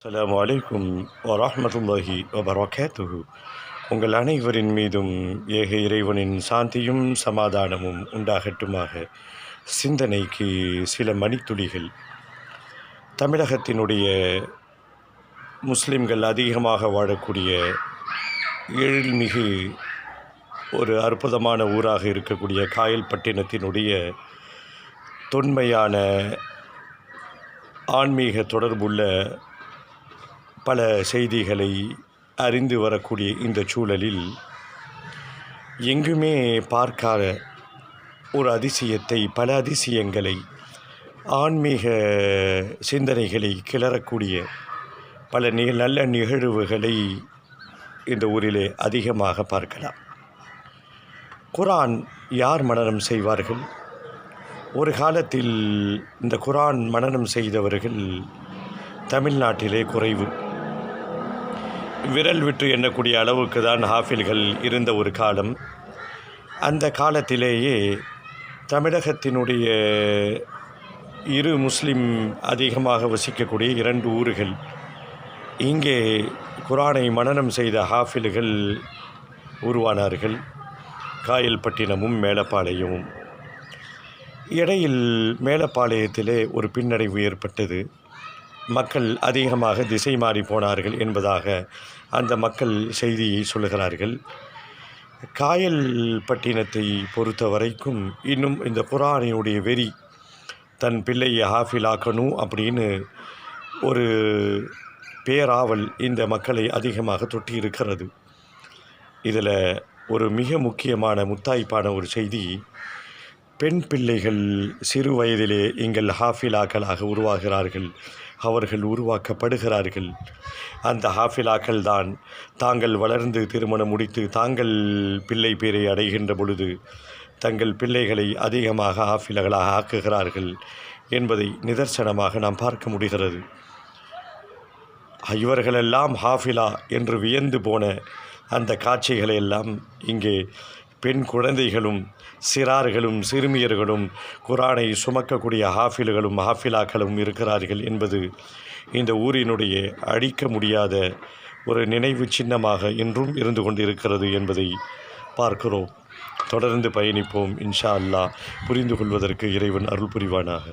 அஸ்ஸலாமு அலைக்கும் வரஹ்மத்துல்லாஹி வபரகாத்துஹு. உங்கள் அனைவரின் மீதும் ஏக இறைவனின் சாந்தியும் சமாதானமும் உண்டாகட்டுமாக. சிந்தனைக்கு சில மணித்துளிகள். தமிழகத்தினுடைய முஸ்லிம்கள் அதிகமாக வாழக்கூடிய எழில்மிகு ஒரு அற்புதமான ஊராக இருக்கக்கூடிய காயல்பட்டினத்தினுடைய தொன்மையான ஆன்மீக தொடர்புள்ள பல செய்திகளை அறிந்து வரக்கூடிய இந்த சூழலில் எங்குமே பார்க்காத ஒரு அதிசயத்தை, பல அதிசயங்களை, ஆன்மீக சிந்தனைகளை கிளறக்கூடிய பல நல்ல நிகழ்வுகளை இந்த ஊரிலே அதிகமாக பார்க்கலாம். குர்ஆன் யார் மனனம் செய்வார்கள்? ஒரு காலத்தில் இந்த குர்ஆன் மனனம் செய்தவர்கள் தமிழ்நாட்டிலே குறைவு. விரல் விட்டு எண்ணக்கூடிய அளவுக்கு தான் ஹாஃபில்கள் இருந்த ஒரு காலம். அந்த காலத்திலேயே தமிழகத்தினுடைய இரு முஸ்லிம் அதிகமாக வசிக்கக்கூடிய 2 ஊர்கள், இங்கே குர்ஆனை மனனம் செய்த ஹாஃபில்கள் உருவானார்கள். காயல்பட்டினமும் மேலப்பாளையமும். இடையில் மேலப்பாளையத்திலே ஒரு பின்னடைவு ஏற்பட்டது. மக்கள் அதிகமாக திசை மாறி போனார்கள் என்பதாக அந்த மக்கள் செய்தியை சொல்லுகிறார்கள். காயல்பட்டினத்தை பொறுத்த வரைக்கும் இன்னும் இந்த குர்ஆனினுடைய வெறி, தன் பிள்ளையை ஹாஃபிலாக்கணும் அப்படின்னு ஒரு பேராவல் இந்த மக்களை அதிகமாக தொட்டி இருக்கிறது. இதில் ஒரு மிக முக்கியமான முத்தாய்ப்பான ஒரு செய்தி, பெண் பிள்ளைகள் சிறு வயதிலே எங்கள் ஹாஃபிலாக்களாக உருவாகிறார்கள், அவர்கள் உருவாக்கப்படுகிறார்கள். அந்த ஹாஃபிலாக்கள் தான் தாங்கள் வளர்ந்து திருமணம் முடித்து தாங்கள் பிள்ளை பேரை அடைகின்ற பொழுது தங்கள் பிள்ளைகளை அதிகமாக ஹாஃபில்களாக ஆக்குகிறார்கள் என்பதை நிதர்சனமாக நாம் பார்க்க முடிகிறது. இவர்களெல்லாம் ஹாஃபிலா என்று வியந்து போன அந்த காட்சிகளையெல்லாம் இங்கே பெண் குழந்தைகளும் சிறார்களும் சிறுமியர்களும் குர்ஆனை சுமக்கக்கூடிய ஹாஃபில்களும் ஹாஃபிலாக்களும் இருக்கிறார்கள் என்பது இந்த ஊரினுடைய அழிக்க முடியாத ஒரு நினைவு சின்னமாக இன்றும் இருந்து கொண்டிருக்கிறது என்பதை பார்க்கிறோம். தொடர்ந்து பயணிப்போம். இன்ஷா அல்லாஹ். புரிந்து கொள்வதற்கு இறைவன் அருள் புரிவானாக.